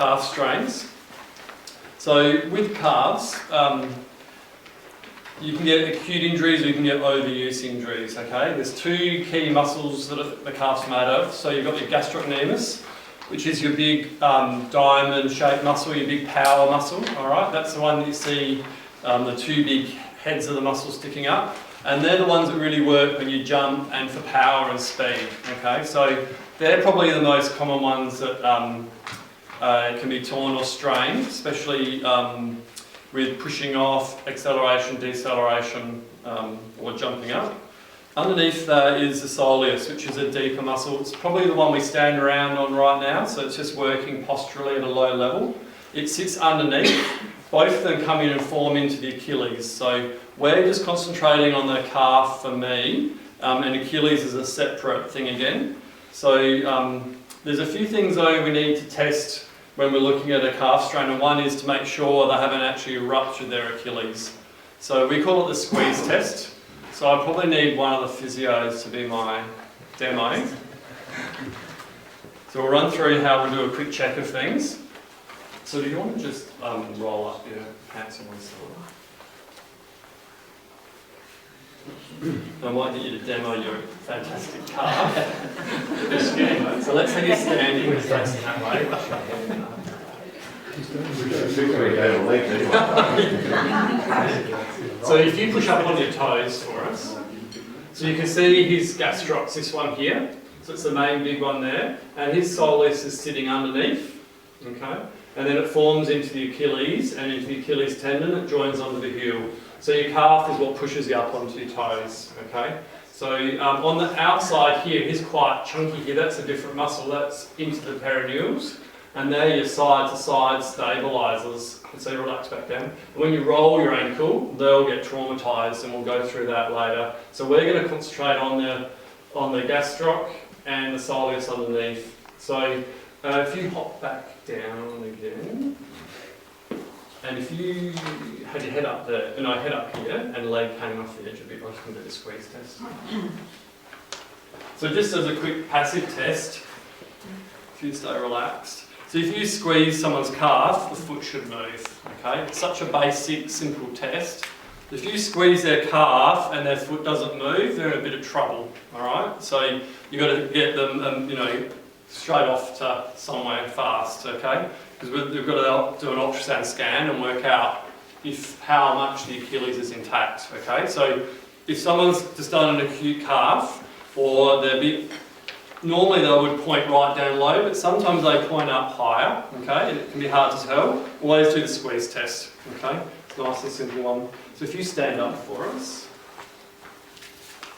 calf strains. So with calves, you can get acute injuries or you can get overuse injuries, okay? There's two key muscles that the calf's made of. So you've got your gastrocnemius, which is your big diamond-shaped muscle, your big power muscle, all right? That's the one that you see the two big heads of the muscle sticking up. And they're the ones that really work when you jump and for power and speed, okay? So they're probably the most common ones that can be torn or strained, especially with pushing off, acceleration, deceleration, or jumping up. Underneath that is the soleus, which is a deeper muscle. It's probably the one we stand around on right now, so it's just working posturally at a low level. It sits underneath. Both of them come in and form into the Achilles. So we're just concentrating on the calf for me, and Achilles is a separate thing again. So there's a few things though we need to test when we're looking at a calf strain, and one is to make sure they haven't actually ruptured their Achilles. So we call it the squeeze test. So I probably need one of the physios to be my demo. So we'll run through how we'll do a quick check of things. So do you want to just roll up your hands on I might get you to demo your fantastic calf. So let's have you standing facing that way. So if you push up on your toes for us, so you can see his gastrocs, this one here. So it's the main big one there, and his soleus is sitting underneath. Okay. And then it forms into the Achilles and into the Achilles tendon. It joins onto the heel. So your calf is what pushes you up onto your toes. Okay. So on the outside here, he's quite chunky here. That's a different muscle. That's into the perineals, and they're your side-to-side stabilizers. So you relax back down. And when you roll your ankle, they'll get traumatized, and we'll go through that later. So we're going to concentrate on the gastroc and the soleus underneath. So if you hop back down again, and if you had your head up there, head up here, and leg hanging off the edge a bit, I can do the squeeze test. So just as a quick passive test, if you stay relaxed. So if you squeeze someone's calf, the foot should move, okay? It's such a basic, simple test. If you squeeze their calf and their foot doesn't move, they're in a bit of trouble, all right? So you've got to get them, straight off to somewhere fast, okay? Because we've got to do an ultrasound scan and work out how much the Achilles is intact, okay? So if someone's just done an acute calf, or normally they would point right down low, but sometimes they point up higher, okay? It can be hard to tell. Always do the squeeze test, okay? It's a nice and simple one. So if you stand up for us.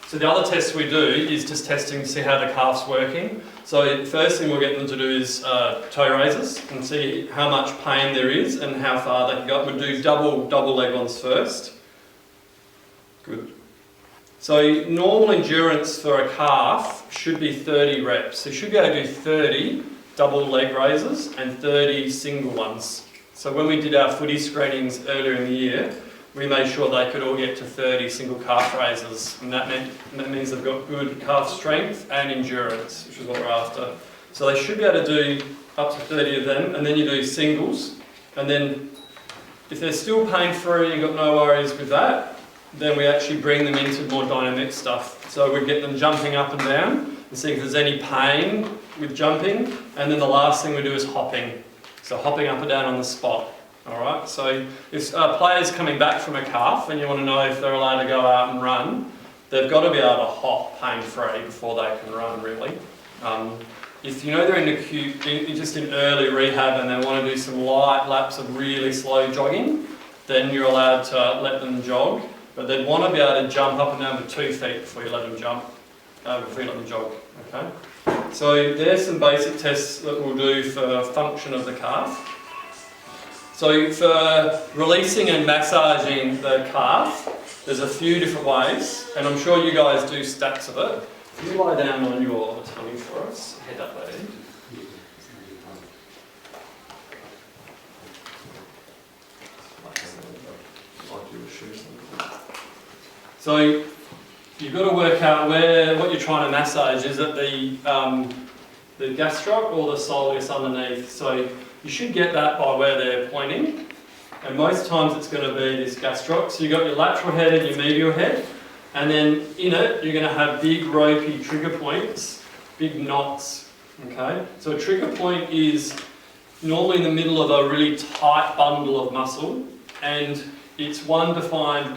So the other test we do is just testing to see how the calf's working. So the first thing we'll get them to do is toe raises and see how much pain there is and how far they can go. We'll do double leg ones first. Good. So normal endurance for a calf should be 30 reps. So you should be able to do 30 double leg raises and 30 single ones. So when we did our footy screenings earlier in the year, we made sure they could all get to 30 single calf raises, and that means they've got good calf strength and endurance, which is what we're after. So they should be able to do up to 30 of them, and then you do singles, and then if they're still pain-free, you've got no worries with that, then we actually bring them into more dynamic stuff. So we get them jumping up and down and see if there's any pain with jumping, and then the last thing we do is hopping. So hopping up and down on the spot. Alright, so if a player's coming back from a calf and you want to know if they're allowed to go out and run, they've got to be able to hop pain-free before they can run, really. If you know they're in acute, just in early rehab and they want to do some light laps of really slow jogging, then you're allowed to let them jog, but they'd want to be able to jump up and down with 2 feet before you let them jump, before you let them jog, okay? So there's some basic tests that we'll do for function of the calf. So for releasing and massaging the calf, there's a few different ways, and I'm sure you guys do stacks of it. If you lie down on your tummy for us, head up that end. So you've got to work out what you're trying to massage. Is it the gastroc or the soleus underneath? So You should get that by where they're pointing. And most times it's going to be this gastroc. So you've got your lateral head and your medial head. And then in it, you're going to have big ropey trigger points, big knots. Okay? So a trigger point is normally in the middle of a really tight bundle of muscle. And it's one defined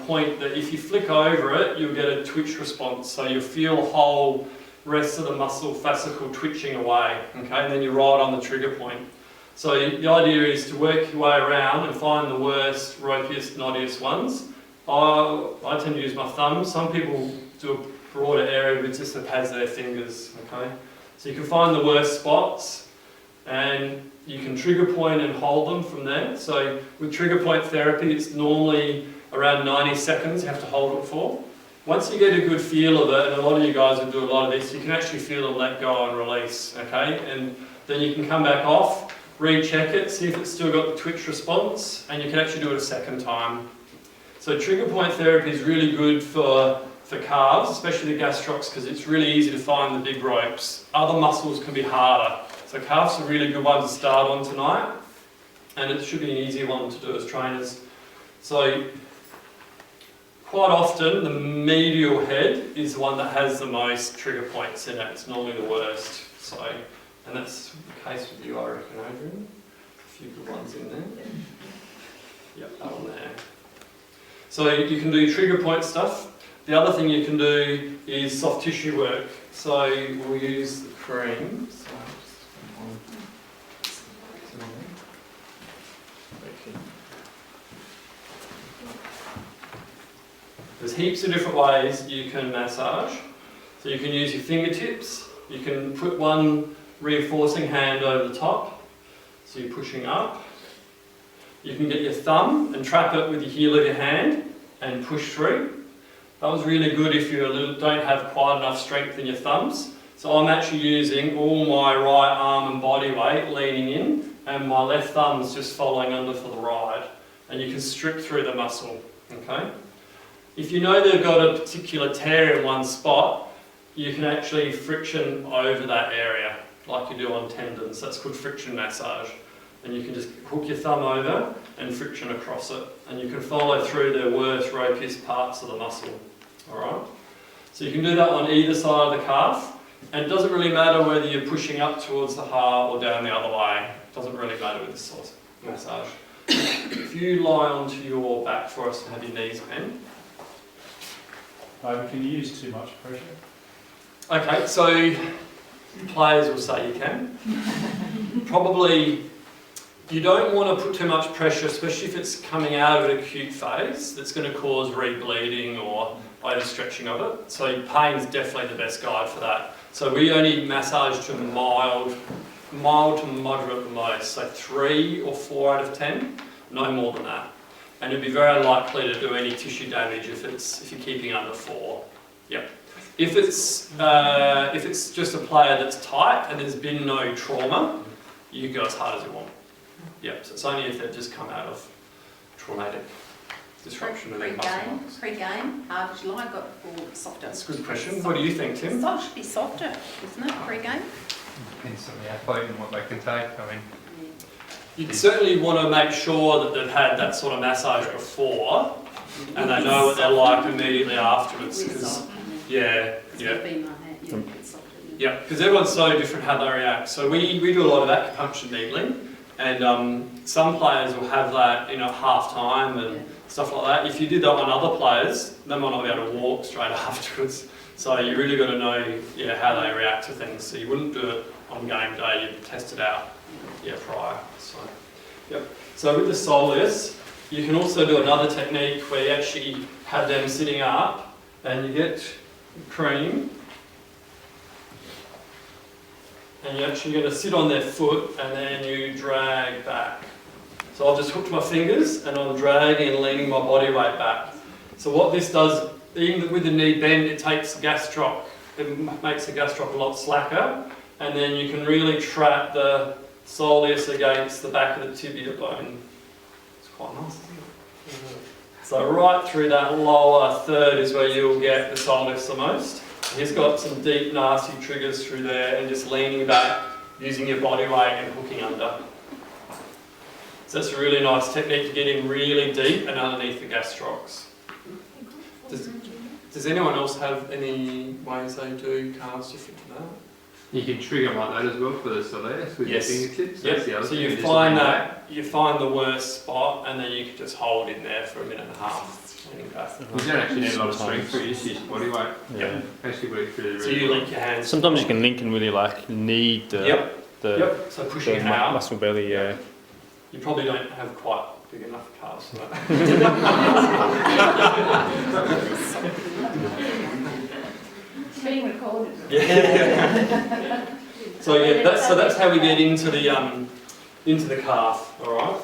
point that if you flick over it, you'll get a twitch response. So you'll feel the whole rest of the muscle fascicle twitching away. Okay? And then you're right on the trigger point. So the idea is to work your way around and find the worst, ropiest, knottiest ones. I tend to use my thumb. Some people do a broader area with just the pads of their fingers. Okay, so you can find the worst spots, and you can trigger point and hold them from there. So with trigger point therapy, it's normally around 90 seconds you have to hold it for. Once you get a good feel of it, and a lot of you guys will do a lot of this, you can actually feel them let go and release. Okay, and then you can come back off, recheck it, see if it's still got the twitch response, and you can actually do it a second time. So trigger point therapy is really good for calves, especially the gastrocs, because it's really easy to find the big ropes. Other muscles can be harder. So calves are a really good one to start on tonight, and it should be an easy one to do as trainers. So quite often the medial head is the one that has the most trigger points in it. It's normally the worst. So, and that's the case with you, I reckon, Adrian. A few good ones in there. Yep, that one there. So you can do trigger point stuff. The other thing you can do is soft tissue work. So we'll use the cream. There's heaps of different ways you can massage. So you can use your fingertips. You can put one reinforcing hand over the top. So you're pushing up. You can get your thumb and trap it with the heel of your hand and push through. That was really good if you don't have quite enough strength in your thumbs. So I'm actually using all my right arm and body weight leaning in, and my left thumb's just following under for the ride. And you can strip through the muscle. Okay? If you know they've got a particular tear in one spot, you can actually friction over that area, like you do on tendons. That's called friction massage. And you can just hook your thumb over and friction across it. And you can follow through the worst, ropiest parts of the muscle. Alright? So you can do that on either side of the calf. And it doesn't really matter whether you're pushing up towards the heart or down the other way. It doesn't really matter with this sort of massage. If you lie onto your back for us and have your knees bent. Can you use too much pressure? Okay, so players will say you can. Probably you don't want to put too much pressure, especially if it's coming out of an acute phase that's going to cause re-bleeding or overstretching of it. So pain is definitely the best guide for that. So we only massage to mild to moderate at the most. So 3 or 4 out of 10, no more than that. And it'd be very unlikely to do any tissue damage if you're keeping under 4. Yep. If it's just a player that's tight and there's been no trauma, you go as hard as you want. Yep. So it's only if they've just come out of traumatic disruption of their muscle. Pre-game, hard as you like, got softer. That's a good question. What do you think, Tim? It should be softer, isn't it, pre-game? Depends on the athlete and what they can take. I mean, You'd certainly want to make sure that they've had that sort of massage before, and they know what they're like immediately afterwards. Because because everyone's so different how they react. So we do a lot of acupuncture needling, and some players will have that at half time and stuff like that. If you did that on other players, they might not be able to walk straight afterwards. So you really got to know how they react to things. So you wouldn't do it on game day, you'd test it out prior. So with the soleus, you can also do another technique where you actually have them sitting up and you get cream and you're actually going to sit on their foot and then you drag back. So I've just hooked my fingers and I'm dragging and leaning my body weight back. So what this does, even with the knee bend, it makes the gastroc a lot slacker, and then you can really trap the soleus against the back of the tibia bone. It's quite nice, isn't it? So right through that lower third is where you'll get the soleus the most. He's got some deep, nasty triggers through there, and just leaning back using your body weight and hooking under. So that's a really nice technique to get in really deep and underneath the gastrocs. Does anyone else have any ways they do calves different to that? You can trigger like that as well for the soleus with Yes. your fingertips. Yep. That's the other So thing. you just find lean that, you find the worst spot and then you can just hold in there for a minute and a half. Leaning back. You don't actually need a lot of strength for it, you just use your body weight. Yeah. Actually works really, So really you well. link your hands. Sometimes you can link and really like knead the Yep. So pushing it out. muscle belly. Yeah. You probably don't have quite big enough calves for that. Being recorded. Yeah. So yeah, that's how we get into the calf. All right.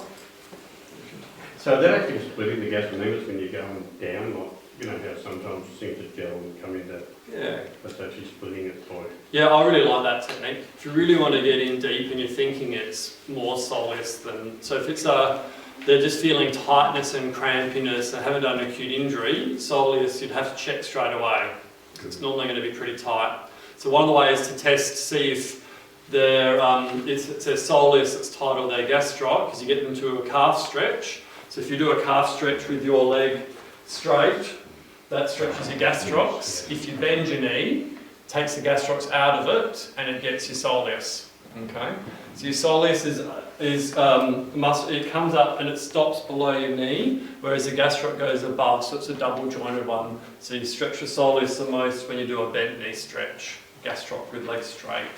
So that actually splitting the gastrocnemius when you're going down, like, you know how sometimes you seem to gel and come in that, Yeah. that's actually splitting it by. Yeah, I really like that technique. If you really want to get in deep and you're thinking it's more soleus than, so if it's they're just feeling tightness and crampiness, they haven't done an acute injury, soleus you'd have to check straight away. It's normally going to be pretty tight. So one of the ways to test to see if they're, it says soleus that's tight or their gastroc, is you get them to a calf stretch. So if you do a calf stretch with your leg straight, that stretches your gastrocs. If you bend your knee, it takes the gastrocs out of it and it gets your soleus. Okay? So your soleus is muscle, it comes up and it stops below your knee, whereas the gastroc goes above, so it's a double jointed one. So you stretch the soleus the most when you do a bent knee stretch, gastroc with legs straight.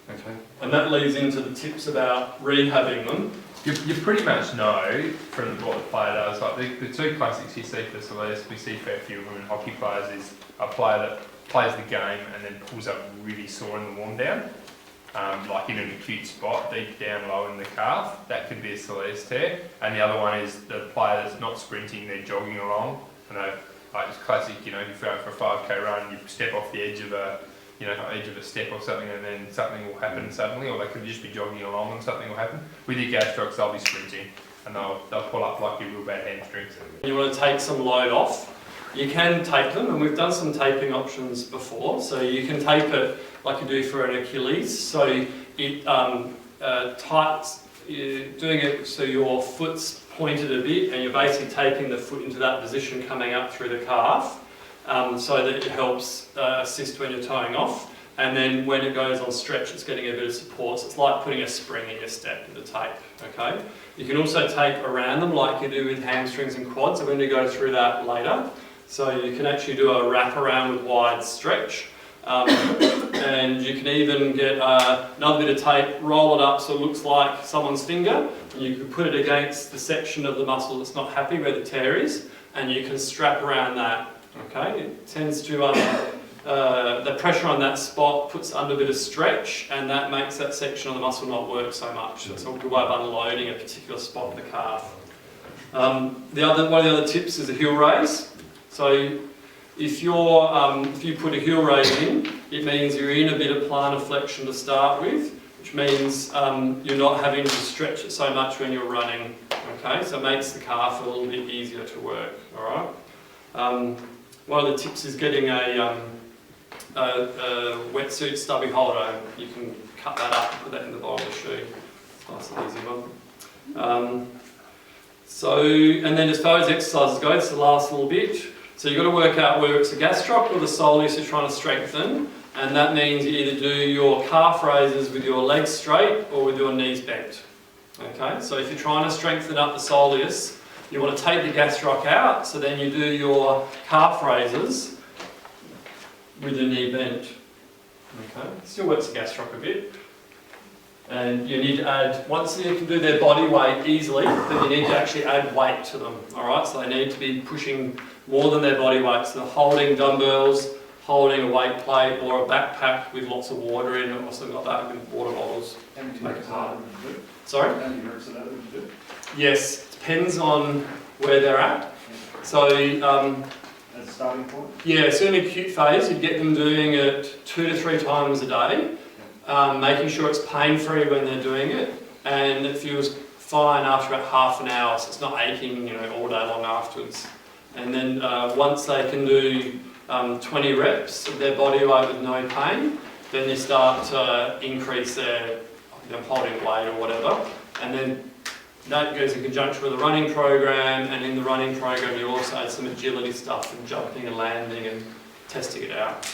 Okay. And that leads into the tips about rehabbing them. You pretty much know from what the player does, like the two classics you see for soleus, we see for a few women hockey players, is a player that plays the game and then pulls up really sore in the warm down, like in an acute spot, deep down low in the calf. That could be a soleus tear. And the other one is the player that's not sprinting, they're jogging along. You know, like it's classic, you know, if you're going for a 5k run, you step off the edge of a step or something, and then something will happen suddenly, or they could just be jogging along and something will happen. With your gastrocs, they'll be sprinting and they'll pull up like your real bad hamstrings. You want to take some load off. You can tape them, and we've done some taping options before. So you can tape it like you do for an Achilles. So it tightens, you're doing it so your foot's pointed a bit, and you're basically taping the foot into that position coming up through the calf. So that it helps assist when you're toeing off, and then when it goes on stretch it's getting a bit of support, so it's like putting a spring in your step with a tape. Okay. You can also tape around them like you do with hamstrings and quads. I'm going to go through that later. So you can actually do a wrap around with wide stretch, and you can even get another bit of tape, roll it up so it looks like someone's finger, and you can put it against the section of the muscle that's not happy where the tear is, and you can strap around that. Okay, it tends to, the pressure on that spot puts under a bit of stretch, and that makes that section of the muscle not work so much. So it's a good way of unloading a particular spot of the calf. One of the other tips is a heel raise. So if you put a heel raise in, it means you're in a bit of plantar flexion to start with, which means you're not having to stretch it so much when you're running. Okay, so it makes the calf a little bit easier to work. All right. One of the tips is getting a wetsuit stubby holder. You can cut that up and put that in the bottom of the shoe. It's a nice and easy one. And then as far as exercises go, it's the last little bit. So you've got to work out whether it's a gastroc or the soleus you're trying to strengthen, and that means you either do your calf raises with your legs straight or with your knees bent. Okay, so if you're trying to strengthen up the soleus, you want to take the gastroc out, so then you do your calf raises with your knee bent. Okay, still works the gastroc a bit. And you need to add, once you can do their body weight easily, then you need to actually add weight to them. Alright, so they need to be pushing more than their body weight. So holding dumbbells, holding a weight plate, or a backpack with lots of water in it, or something like that, with water bottles. How many Make it reps harder. would you do? Sorry? How many reps of that would you do? Yes, depends on where they're at. So, As a starting point? yeah, so in an acute phase, you'd get them doing it 2 to 3 times a day, making sure it's pain-free when they're doing it, and it feels fine after about half an hour, so it's not aching, all day long afterwards. And then once they can do 20 reps of their body weight with no pain, then you start to increase their holding weight or whatever, and then that goes in conjunction with a running program, and in the running program you also add some agility stuff and jumping and landing and testing it out.